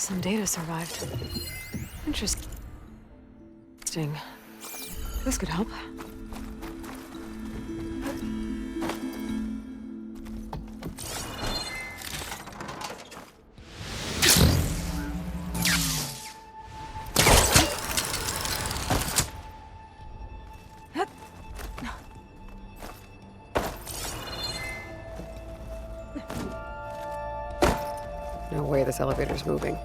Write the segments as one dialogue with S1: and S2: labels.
S1: some data survived. Interesting. This could help. No way this elevator's moving.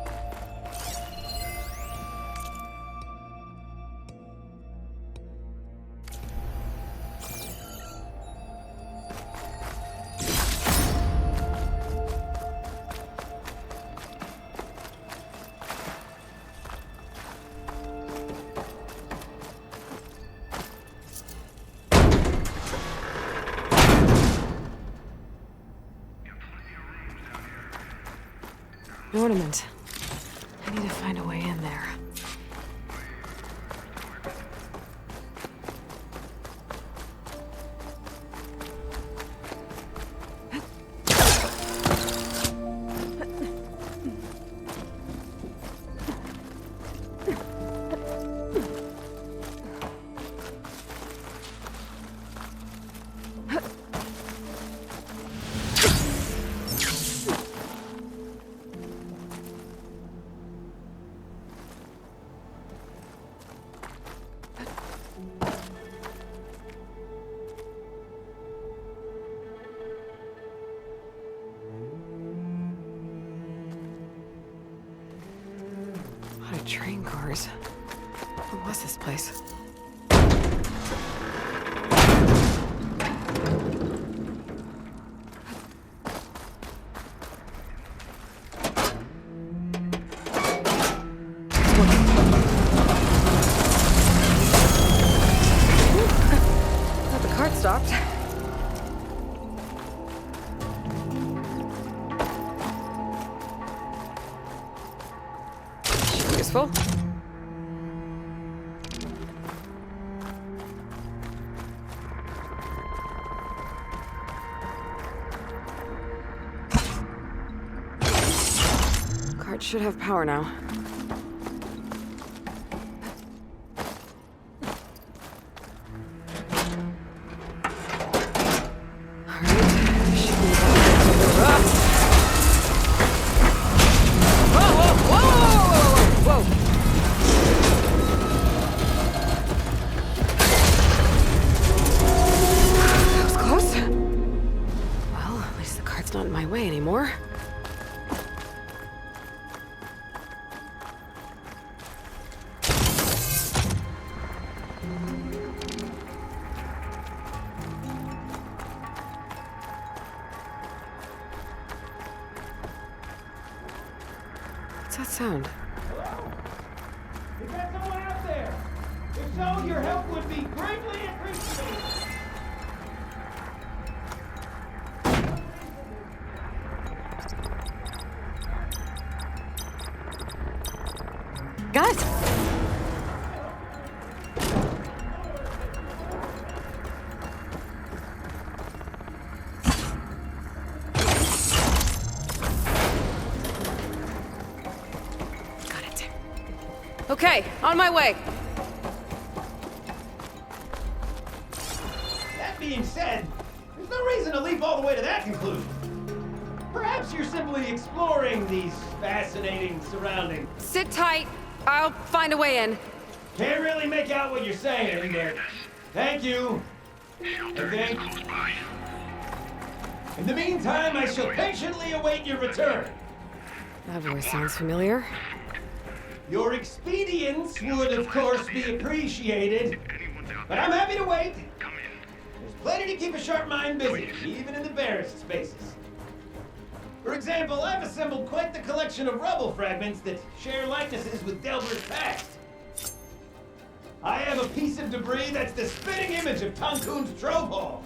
S1: An ornament. I need to find a way in there. Train cars. What was this place? Thought the cart stopped. Useful. Cart should have power now. Not in my way anymore. What's that sound?
S2: Hello? Is that someone out there? If so, your help would be greatly appreciated.
S1: Guys! Got it. Okay, on my way.
S2: That being said, there's no reason to leap all the way to that conclusion. Perhaps you're simply exploring these fascinating surroundings.
S1: Sit tight. I'll find a way in.
S2: Can't really make out what you're saying, but thank you. I think. In the meantime, I shall patiently await your return.
S1: That voice sounds familiar.
S2: Your expedience would, of course, be appreciated, but I'm happy to wait. There's plenty to keep a sharp mind busy, even in the barest spaces. For example, I've assembled quite the collection of rubble fragments that share likenesses with Delver's past. I have a piece of debris that's the spitting image of Tankun's Trove Hall.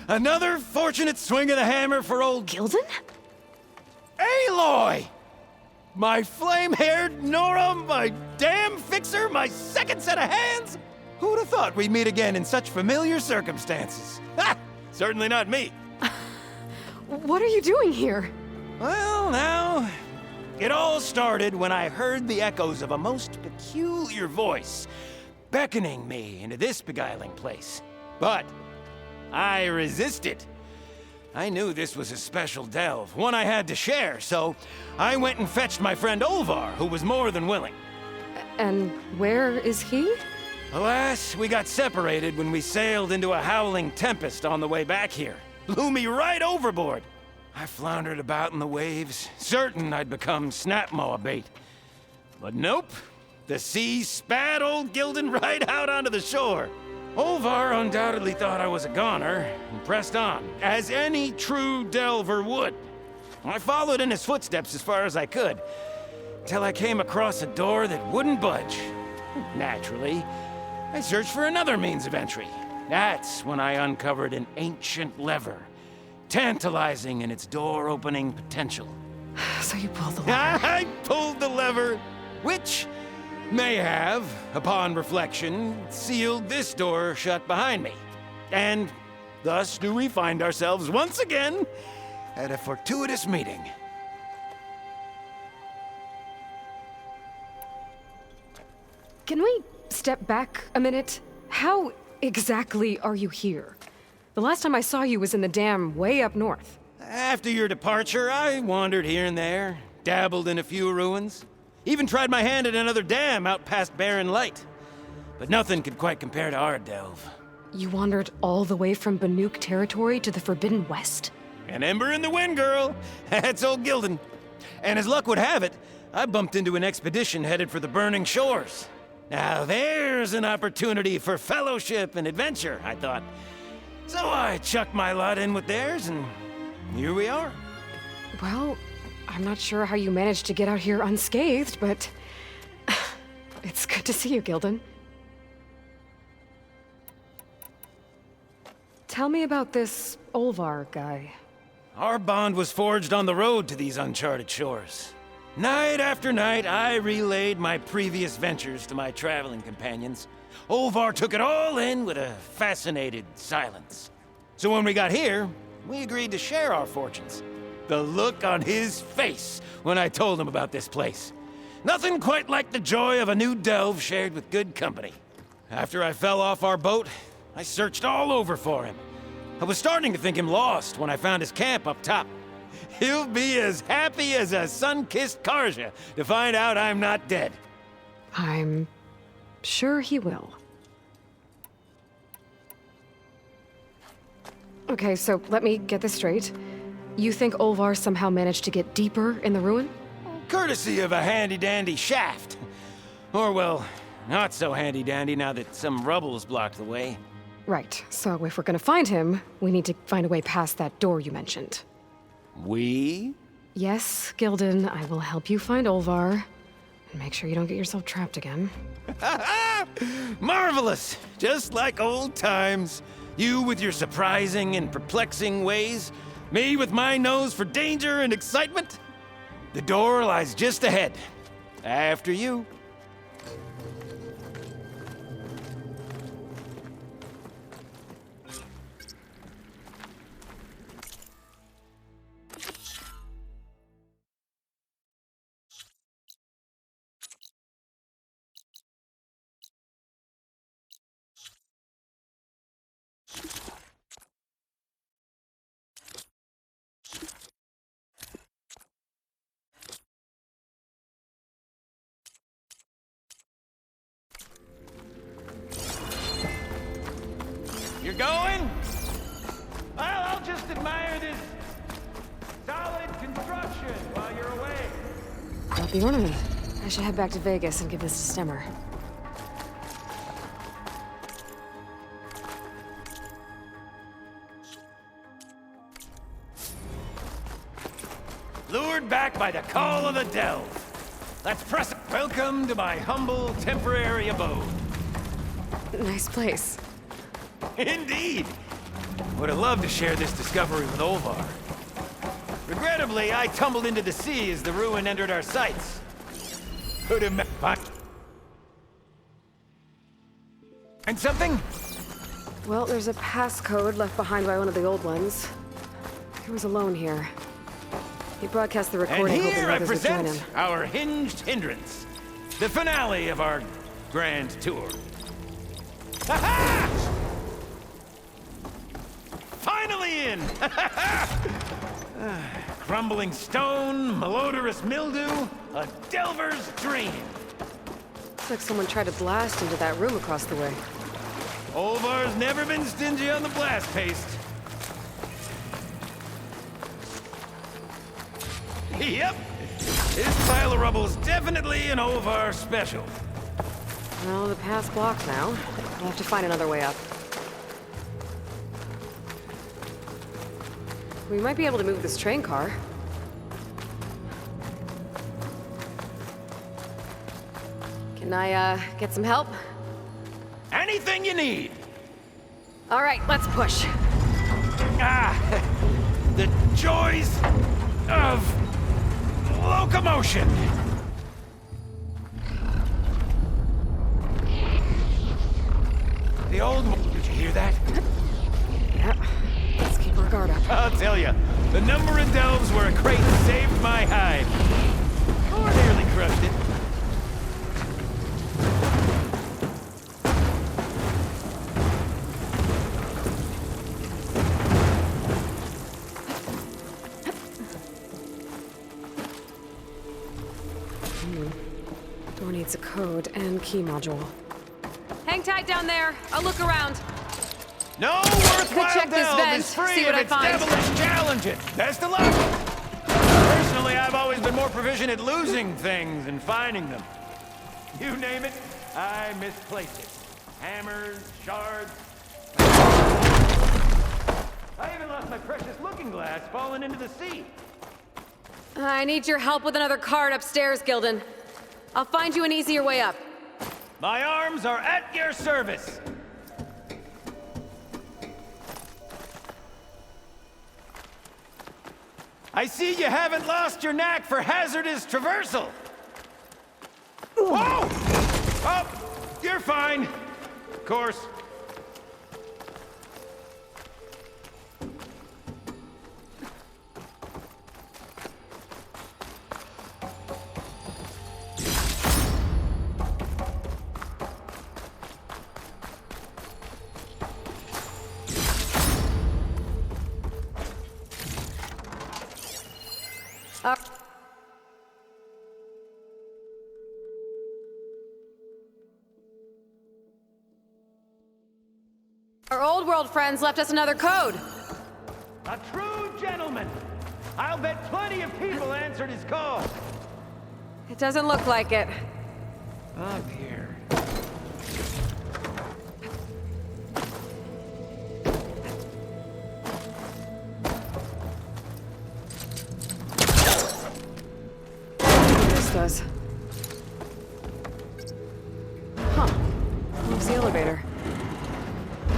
S2: Another fortunate swing of the hammer for old
S1: Gildan?
S2: Aloy! My flame-haired Nora, my damn fixer, my second set of hands? Who'd have thought we'd meet again in such familiar circumstances? Ha! Certainly not me.
S1: What are you doing here?
S2: Well, now, it all started when I heard the echoes of a most peculiar voice beckoning me into this beguiling place. But I resisted. I knew this was a special delve, one I had to share, so I went and fetched my friend Olvar, who was more than willing.
S1: And where is he?
S2: Alas, we got separated when we sailed into a howling tempest on the way back here. Blew me right overboard. I floundered about in the waves, certain I'd become snapmaw bait. But nope, the sea spat old Gildan right out onto the shore. Olvar undoubtedly thought I was a goner, and pressed on, as any true delver would. I followed in his footsteps as far as I could, till I came across a door that wouldn't budge. Naturally, I searched for another means of entry. That's when I uncovered an ancient lever, tantalizing in its door-opening potential.
S1: So you pulled the lever.
S2: I pulled the lever, which may have, upon reflection, sealed this door shut behind me. And thus do we find ourselves once again at a fortuitous meeting.
S1: Can we step back a minute? How exactly are you here? The last time I saw you was in the dam way up north.
S2: After your departure, I wandered here and there, dabbled in a few ruins, even tried my hand at another dam out past Barren Light. But nothing could quite compare to our delve.
S1: You wandered all the way from Banuk territory to the Forbidden West?
S2: An ember in the wind, girl. That's old Gildan. And as luck would have it, I bumped into an expedition headed for the Burning Shores. Now there's an opportunity for fellowship and adventure, I thought. So I chucked my lot in with theirs, and here we are.
S1: Well, I'm not sure how you managed to get out here unscathed, but it's good to see you, Gildan. Tell me about this Olvar guy.
S2: Our bond was forged on the road to these uncharted shores. Night after night, I relayed my previous ventures to my traveling companions. Olvar took it all in with a fascinated silence. So when we got here, we agreed to share our fortunes. The look on his face when I told him about this place. Nothing quite like the joy of a new delve shared with good company. After I fell off our boat, I searched all over for him. I was starting to think him lost when I found his camp up top. He'll be as happy as a sun-kissed Karja to find out I'm not dead.
S1: I'm sure he will. Okay, so let me get this straight. You think Olvar somehow managed to get deeper in the ruin?
S2: Courtesy of a handy-dandy shaft. Or, well, not so handy-dandy now that some rubble's blocked the way.
S1: Right, so if we're gonna find him, we need to find a way past that door you mentioned.
S2: We?
S1: Yes, Gildan, I will help you find Olvar. And make sure you don't get yourself trapped again.
S2: Marvelous! Just like old times. You with your surprising and perplexing ways. Me with my nose for danger and excitement. The door lies just ahead. After you. You're going? Well, I'll just admire this solid construction while you're away.
S1: Got the ornament. I should head back to Vegas and give this to Stemmer.
S2: Lured back by the call of the delve. Let's press it. Welcome to my humble temporary abode.
S1: Nice place.
S2: Indeed. Would have loved to share this discovery with Olvar. Regrettably, I tumbled into the sea as the ruin entered our sights. Could have And something?
S1: Well, there's a passcode left behind by one of the old ones. He was alone here. He broadcast the recording,
S2: And
S1: hoping
S2: here I
S1: others would join
S2: present
S1: him.
S2: our hinged hindrance. The finale of our grand tour. Ha-ha! Finally in! Crumbling stone, malodorous mildew, a delver's dream.
S1: Looks like someone tried to blast into that room across the way.
S2: Olvar's never been stingy on the blast paste. Yep, this pile of rubble is definitely an Olvar special.
S1: Well, the path's blocked now. We'll have to find another way up. We might be able to move this train car. Can I, get some help?
S2: Anything you need.
S1: All right, let's push.
S2: Ah, the joys of locomotion. The old one. Did you hear that?
S1: Yep. Let's keep our guard up.
S2: I'll tell you, the number of delves where a crate saved my hide. Or nearly crushed it.
S1: Door needs a code and key module. Hang tight down there. I'll look around.
S2: No worthwhile
S1: check this
S2: delve
S1: vent,
S2: is free
S1: see
S2: if
S1: what I
S2: it's
S1: find.
S2: devilish challenging. Best of luck. Personally, I've always been more proficient at losing things than finding them. You name it, I misplaced it. Hammers, shards. I even lost my precious looking glass falling into the sea.
S1: I need your help with another card upstairs, Gildan. I'll find you an easier way up.
S2: My arms are at your service. I see you haven't lost your knack for hazardous traversal. Whoa! Oh, you're fine. Of course.
S1: Our old world friends left us another code.
S2: A true gentleman. I'll bet plenty of people answered his call.
S1: It doesn't look like it.
S2: Oh, dear.
S1: This does. Huh. Where's the elevator?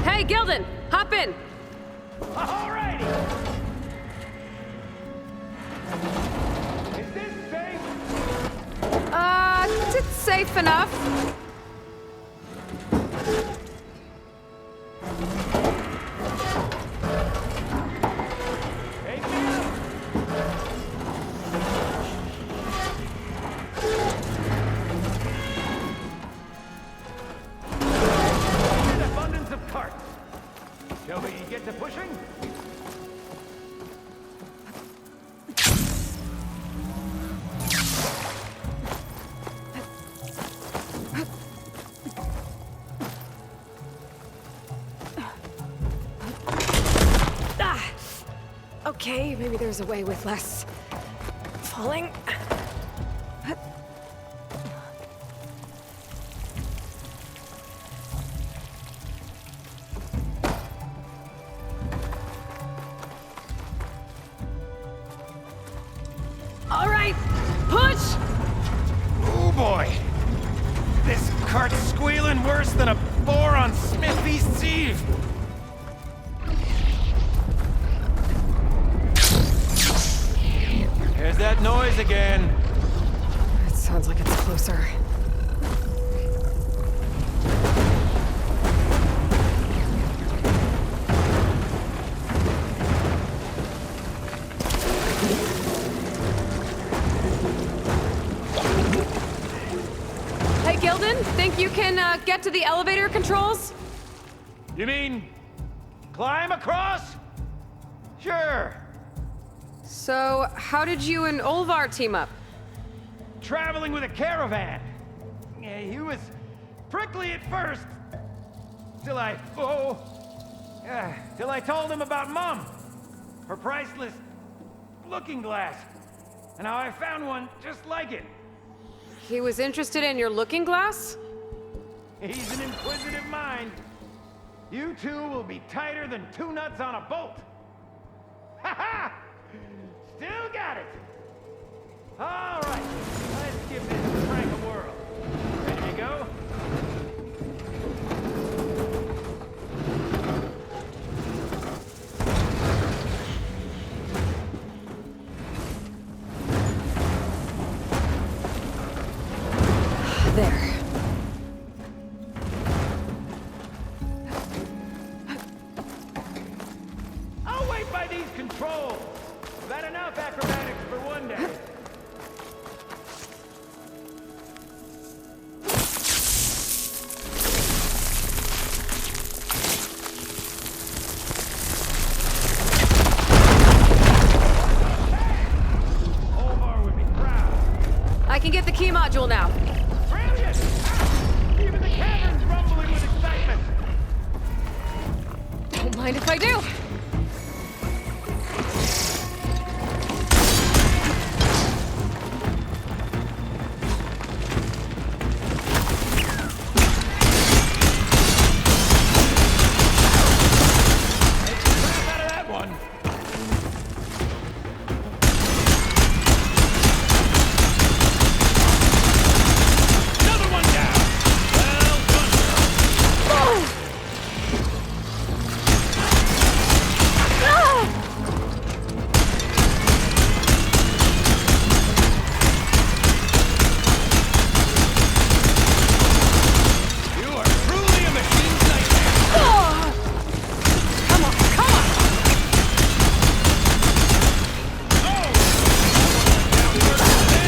S1: Hey, Gildan! Hop in!
S2: Alrighty! Is this safe?
S1: It's safe enough.
S2: Take me up! An abundance of carts. Shall we get to pushing?
S1: Ah! Okay, maybe there's a way with less falling. All right, push!
S2: Oh boy! This cart's squealing worse than a boar on Smith Feast's Eve! that noise again.
S1: It sounds like it's closer. Hey, Gilden, think you can get to the elevator controls?
S2: You mean climb across? Sure.
S1: So, how did you and Olvar team up?
S2: Traveling with a caravan. Yeah, he was prickly at first. Till I told him about Mom. Her priceless looking glass. And how I found one just like it.
S1: He was interested in your looking glass?
S2: He's an inquisitive mind. You two will be tighter than two nuts on a bolt. Ha ha! Still got it. All right, let's give this prank a whirl. Ready to go?
S1: There.
S2: I'll wait by these controls. I've had enough acrobatics for one day. Olvar would be proud.
S1: I can get the key module now.
S2: Brilliant! Even the cavern's rumbling with excitement.
S1: Don't mind if I do.
S2: Out of that one. Another one down. Well done. You are truly a machine's nightmare.
S1: Come on, come on!
S2: Oh! Down further than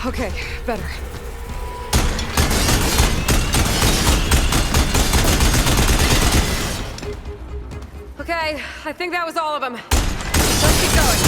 S1: Okay, better. Okay, I think that was all of them. Let's keep going.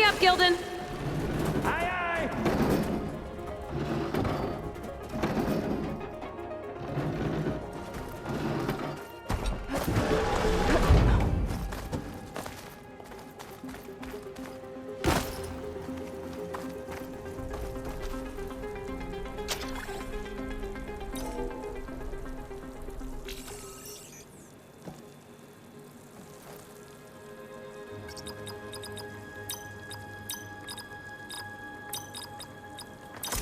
S1: up, Gildan!
S2: Aye, aye!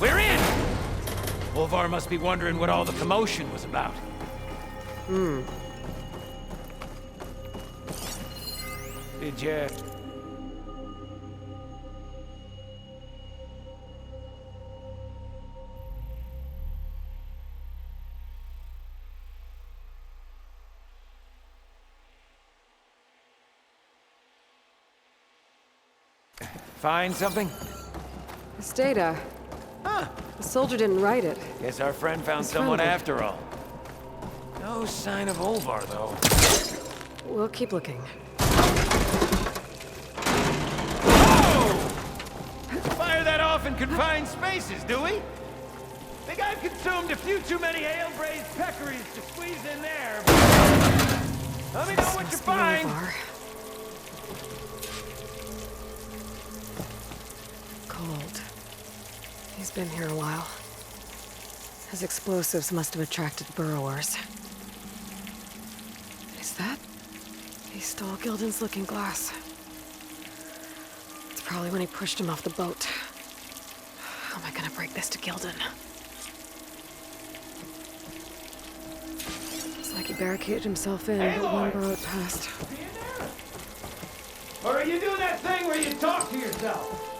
S3: We're in! Olvar must be wondering what all the commotion was about. Did you... find something?
S1: This data.
S3: Huh.
S1: The soldier didn't write it.
S3: Guess our friend found
S1: It's
S3: someone
S1: friendly.
S3: after all. No sign of Olvar, though.
S1: We'll keep looking.
S3: Whoa! Fire that off in confined spaces, do we? Think I've consumed a few too many ale-braised peccaries to squeeze in there. Let me know what you
S1: Must be
S3: find.
S1: Olvar. Cold. He's been here a while. His explosives must have attracted burrowers. Is that? He stole Gildan's looking glass. It's probably when he pushed him off the boat. How am I gonna break this to Gildan? It's like he barricaded himself in,
S2: Hey,
S1: but one
S2: Lloyd!
S1: burrowed past.
S2: You in there? Or are you doing that thing where you talk to yourself?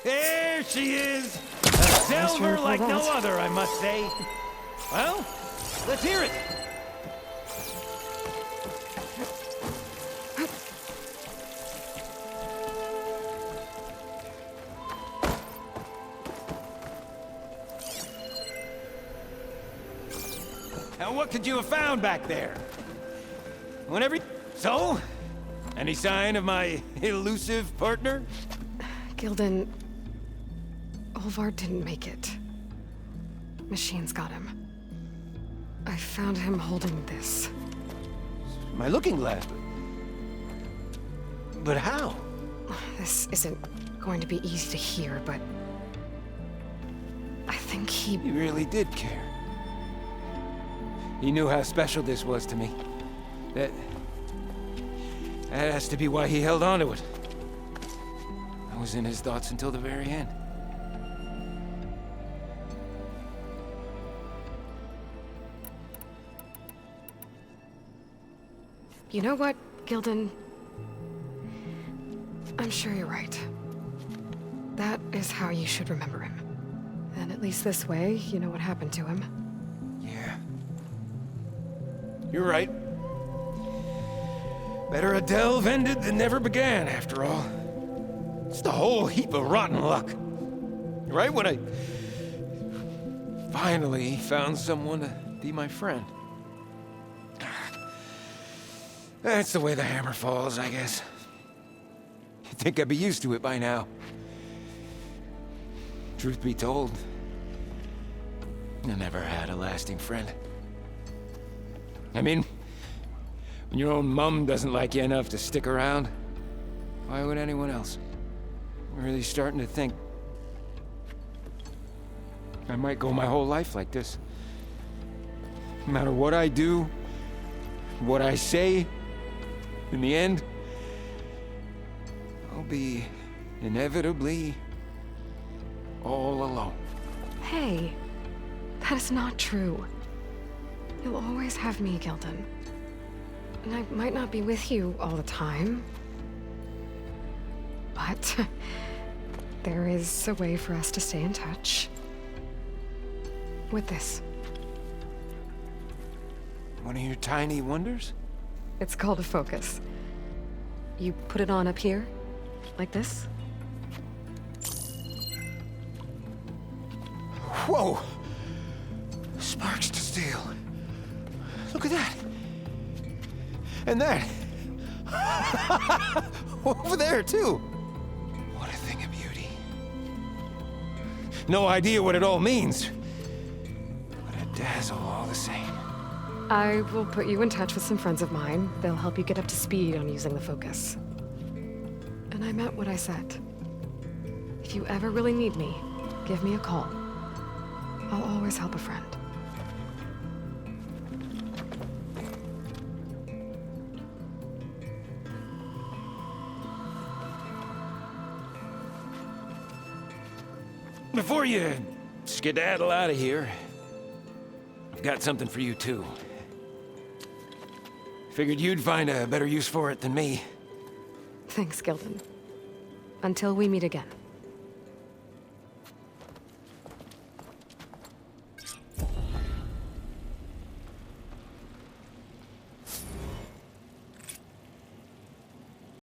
S3: There she is! A
S1: trying
S3: delver
S1: to
S3: like
S1: pull
S3: no
S1: that.
S3: other, I must say. Well, let's hear it. Now, what could you have found back there? So? Any sign of my elusive partner?
S1: Gildan... Olvar didn't make it. Machines got him. I found him holding this.
S3: My looking glass. But how?
S1: This isn't going to be easy to hear, but... I think he...
S3: He really did care. He knew how special this was to me. That has to be why he held on to it. I was in his thoughts until the very end.
S1: You know what, Gildan? I'm sure you're right. That is how you should remember him. And at least this way, you know what happened to him.
S3: Yeah. You're right. Better a delve ended than never began, after all. Just a whole heap of rotten luck. Right when I finally found someone to be my friend. That's the way the hammer falls, I guess. You'd think I'd be used to it by now. Truth be told, I never had a lasting friend. I mean, when your own mum doesn't like you enough to stick around, why would anyone else? I'm really starting to think I might go my whole life like this. No matter what I do, what I say, in the end, I'll be inevitably all alone.
S1: Hey, that is not true. You'll always have me, Gildan. And I might not be with you all the time. But there is a way for us to stay in touch. With this.
S3: One of your tiny wonders?
S1: It's called a focus. You put it on up here, like this.
S3: Whoa! Sparks to steel. Look at that. And that. Over there, too. no idea what it all means. But a dazzle all the same.
S1: I will put you in touch with some friends of mine. They'll help you get up to speed on using the focus. And I meant what I said. If you ever really need me, give me a call. I'll always help a friend.
S3: Before you skedaddle out of here, I've got something for you too. Figured you'd find a better use for it than me.
S1: Thanks, Gilden. Until we meet again.